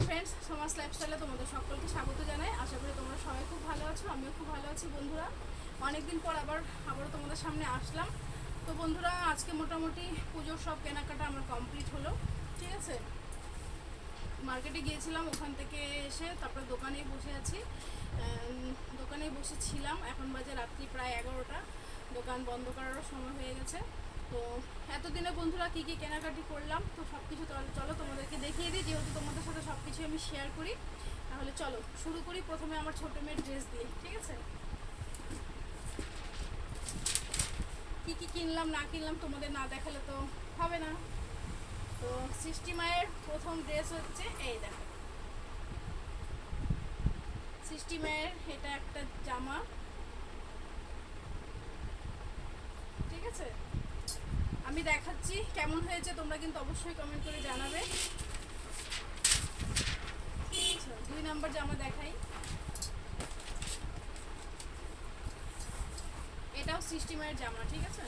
Friends, সমাজ লাইফস্টাইলে তোমাদের সকলকে স্বাগত জানাই। আশা করি তোমরা সবাই খুব ভালো আছো, আমিও খুব ভালো আছি। বন্ধুরা, অনেকদিন পর আবারও তোমাদের সামনে আসলাম। তো বন্ধুরা, আজকে মোটামুটি পুজোর সব কেনাকাটা আমার কমপ্লিট হলো। ঠিক আছে, মার্কেটে গিয়েছিলাম, ওখান থেকে এসে তারপরে দোকানেই বসে আছি। দোকানেই বসেছিলাম, এখন বাজে রাত্রি প্রায় 11টা। দোকান বন্ধ করারও সময় হয়ে গেছে। তো এতদিনে বন্ধুরা কী কী কেনাকাটি করলাম, তো সব কিছু চলো তোমাদেরকে দেখিয়ে দিই, যেহেতু তোমাদের সাথে সব কিছু আমি শেয়ার করি। তাহলে চলো শুরু করি প্রথমে আমার ছোটো মেয়ের ড্রেস দিয়ে। ঠিক আছে, কী কী কিনলাম না কিনলাম তোমাদের না দেখালে তো হবে না। তো সৃষ্টি মায়ের প্রথম ড্রেস হচ্ছে এই দেখো, সৃষ্টি মায়ের এটা একটা জামা। ঠিক আছে, আমি দেখাচ্ছি কেমন হয়েছে, তোমরা কিন্তু অবশ্যই কমেন্ট করে জানাবে। 2 নাম্বার জামা দেখাই, এটাও সৃষ্টি মায়ের জামা। ঠিক আছে,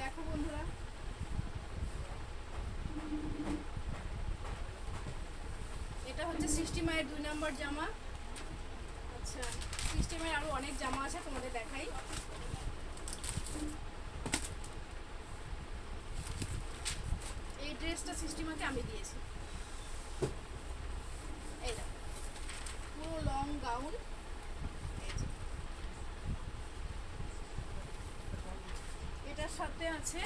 দেখো বন্ধুরা, এটা হচ্ছে সৃষ্টি মায়ের 2 নাম্বার জামা। আচ্ছা, সৃষ্টি মায়ের আরো অনেক জামা আছে, তোমাদের দেখাই। এই ড্রেসটা সৃষ্টি মাকে আমি দিয়েছি, এই দেখো, পুরো লং গাউন। এটার সাথে আছে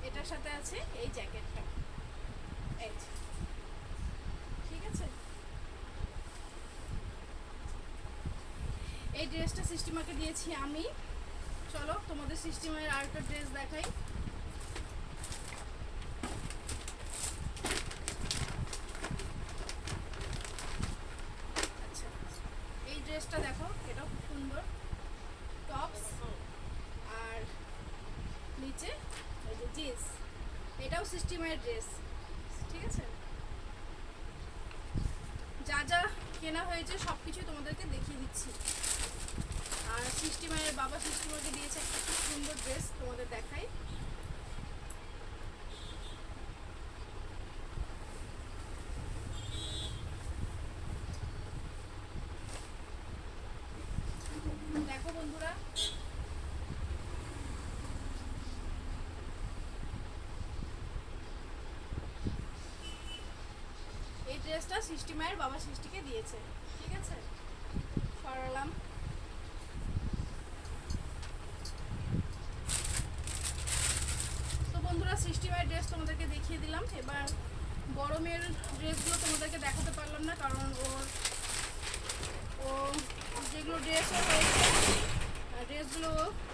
এটার সাথে আছে এই জ্যাকেটটা। এই যে, ঠিক আছে, এই ড্রেসটা সৃষ্টিমাকে দিয়েছি আমি। চলো তোমাদের সৃষ্টিমায়ের আরেকটা ড্রেস দেখাই। আচ্ছা, এই ড্রেসটা দেখো, এটাও খুব সুন্দর, টপস আর নিচে এই যে জিন্স। এটাও সৃষ্টিমায়ের ড্রেস। ঠিক আছে, যা যা কেনা হয়েছে সব কিছুই তোমাদেরকে দেখিয়ে দিচ্ছি। আর সৃষ্টি মায়ের বাবা সৃষ্টি মাকে দিয়েছে একটা খুব সুন্দর ড্রেস, তোমাদের দেখাই। দেখো বন্ধুরা, এই ড্রেসটা সৃষ্টি মায়ের বাবা সৃষ্টিকে দিয়েছে। ঠিক আছে, সরালাম। তো বন্ধুরা, সৃষ্টি মায়ের ড্রেস তোমাদেরকে দেখিয়ে দিলাম। এবার বড় মেয়ের ড্রেসগুলো তোমাদেরকে দেখাতে পারলাম না, কারণ ও যেগুলো ড্রেসও হয়েছে ড্রেসগুলো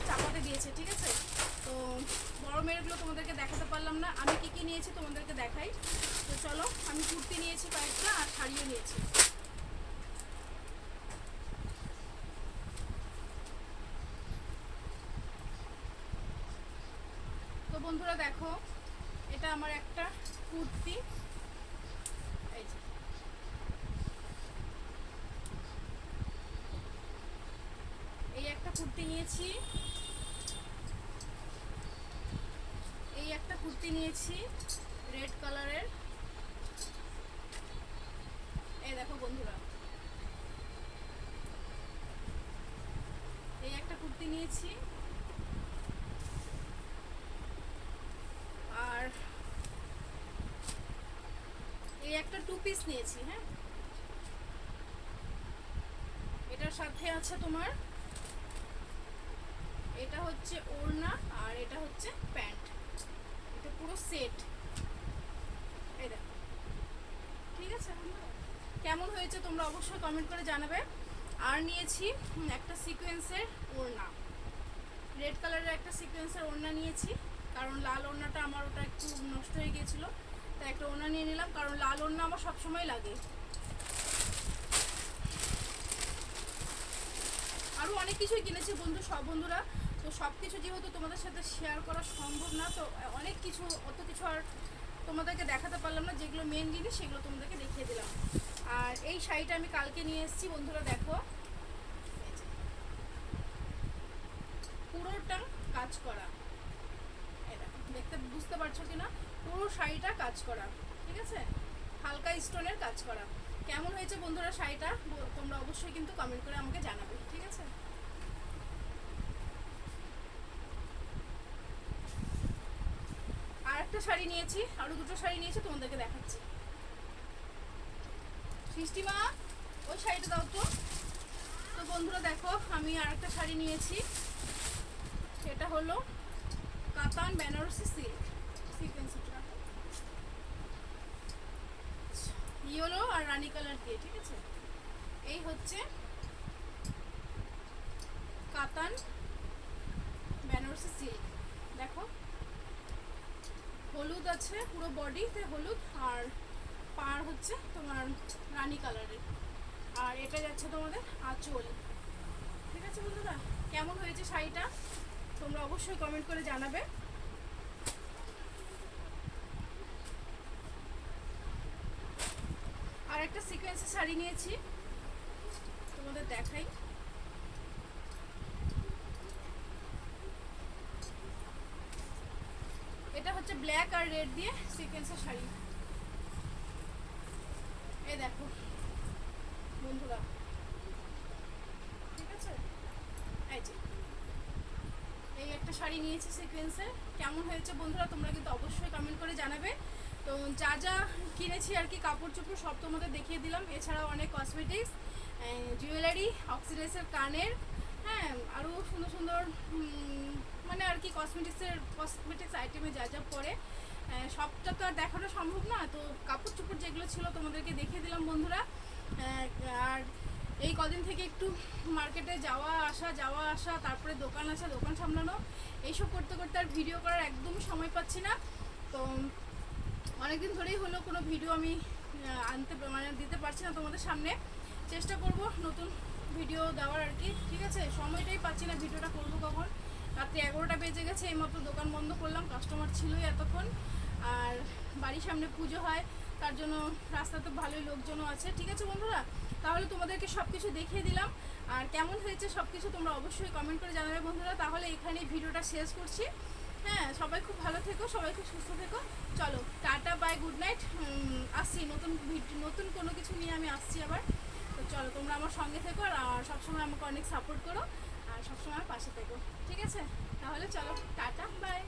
চাপাতে দিয়েছে। ঠিক আছে, তো বড় মেয়েরগুলো তোমাদেরকে দেখাতে পারলাম না। আমি কী কী নিয়েছি তোমাদেরকে দেখাই। তো চলো, আমি কুর্তি নিয়েছি কয়েকটা আর শাড়িও নিয়েছি। তো বন্ধুরা দেখো, এটা আমার একটা কুর্তি, এই যে, এই একটা কুর্তি নিয়েছি, এই একটা কুর্তি নিয়েছি রেড কালারের। এই দেখো বন্ধুরা, এই একটা কুর্তি নিয়েছি, আর এই একটা 2 পিস নিয়েছি। হ্যাঁ, এটার সাথে আছে তোমার, এটা হচ্ছে ওড়না আর এটা হচ্ছে প্যান্ট, এটা পুরো সেট। এই দেখো, ঠিক আছে, কেমন হয়েছে তোমরা অবশ্যই কমেন্ট করে জানাবে। আর নিয়েছি একটা সিকোয়েন্সের ওড়না, রেড কালারের একটা সিকোয়েন্সের ওড়না নিয়েছি, কারণ লাল ওড়নাটা আমার ওটা একটু নষ্ট হয়ে গিয়েছিলো, তাই একটা ওড়না নিয়ে নিলাম, কারণ লাল ওড়না আমার সবসময় লাগে। আরও অনেক কিছুই কিনেছি বন্ধুরা, তো সব কিছু যেহেতু তোমাদের সাথে শেয়ার করা সম্ভব না, তো অনেক কিছু, অত কিছু আর তোমাদেরকে দেখাতে পারলাম না। যেগুলো মেন জিনিস সেগুলো তোমাদেরকে দেখিয়ে দিলাম। আর এই শাড়িটা আমি কালকে নিয়ে এসেছি বন্ধুরা, দেখো, বুঝতে পারছো কি না, পুরো শাড়িটা কাজ করা, ঠিক আছে, হালকা স্টোনের কাজ করা। কেমন হয়েছে বন্ধুরা শাড়িটা তোমরা অবশ্যই কিন্তু কমেন্ট করে আমাকে জানাবে, ঠিক আছে। আর একটা শাড়ি নিয়েছি, আরো দুটো শাড়ি নিয়েছি, তোমাদেরকে দেখাচ্ছি। সৃষ্টিমা ওই শাড়িটা দাও তো। তো বন্ধুরা দেখো, আমি আর একটা শাড়ি নিয়েছি, সেটা হলো কাতান বেনারসি সিল্ক সিকোয়েন্স, ইয়েলো আর রানী কালার দিয়ে, ঠিক আছে। এই হচ্ছে কাতান বেনারসি সিল্ক, দেখো হলুদ আছে, পুরো বডিতে হলুদ, আর পার হচ্ছে তোমার রানী কালারের, আর এটা যাচ্ছে তোমাদের আঁচল, ঠিক আছে বন্ধুরা। কেমন হয়েছে শাড়িটা তোমরা অবশ্যই কমেন্ট করে জানাবে। আর একটা সিকোয়েন্সের শাড়ি নিয়েছি, তোমাদের দেখাই। এটা হচ্ছে ব্ল্যাক আর রেড দিয়ে সিকোয়েন্সের শাড়ি, এই দেখো বন্ধুরা, ঠিক আছে। এই যে এই একটা শাড়ি নিয়েছি সিকোয়েন্সের, কেমন হয়েছে বন্ধুরা তোমরা কিন্তু অবশ্যই কমেন্ট করে জানাবে। তো যা যা কিনেছি আর কি, কাপড় চোপড় সব তোমাদের দেখিয়ে দিলাম, এছাড়াও অনেক কসমেটিক্স, জুয়েলারি, অক্সিডাইসের কানের, হ্যাঁ আরও সুন্দর সুন্দর মানে আর কি কসমেটিক্স আইটেমে যা যা পরে, সবটা তো আর দেখানো সম্ভব না, তো কাপড় চোপড় যেগুলো ছিল তোমাদেরকে দেখিয়ে দিলাম বন্ধুরা। আর এই কদিন থেকে একটু মার্কেটে যাওয়া আসা, তারপরে দোকান আছে, দোকান সামলানো, এইসব করতে করতে আর ভিডিও করার একদমই সময় পাচ্ছি না। তো অনেকদিন ধরেই হলো কোনো ভিডিও আমি দিতে পারছি না তোমাদের সামনে, চেষ্টা করব নতুন ভিডিও দেওয়ার আর কি, ঠিক আছে। সময়টাই পাচ্ছি না, ভিডিওটা করবো কখন, রাত্রি 11টা বেজে গেছে, এইমাত্র দোকান বন্ধ করলাম, কাস্টমার ছিলই এতক্ষণ, আর বাড়ির সামনে পুজো হয়, তার জন্য রাস্তাতে ভালোই লোকজনও আছে, ঠিক আছে বন্ধুরা। তাহলে তোমাদেরকে সব কিছু দেখিয়ে দিলাম, আর কেমন হয়েছে সব কিছু তোমরা অবশ্যই কমেন্ট করে জানাবে বন্ধুরা। তাহলে এখানেই ভিডিওটা শেষ করছি, হ্যাঁ সবাই খুব ভালো থেকো, সবাই খুব সুস্থ থেকো, চলো টাটা বাই গুড নাইট। আসছি নতুন কোনো কিছু নিয়ে আমি আসছি আবার, তো চলো তোমরা আমার সঙ্গে থেকো, আর সবসময় আমাকে অনেক সাপোর্ট করো, আর সবসময় পাশে থেকো, ঠিক আছে। তাহলে চলো টাটা বাই।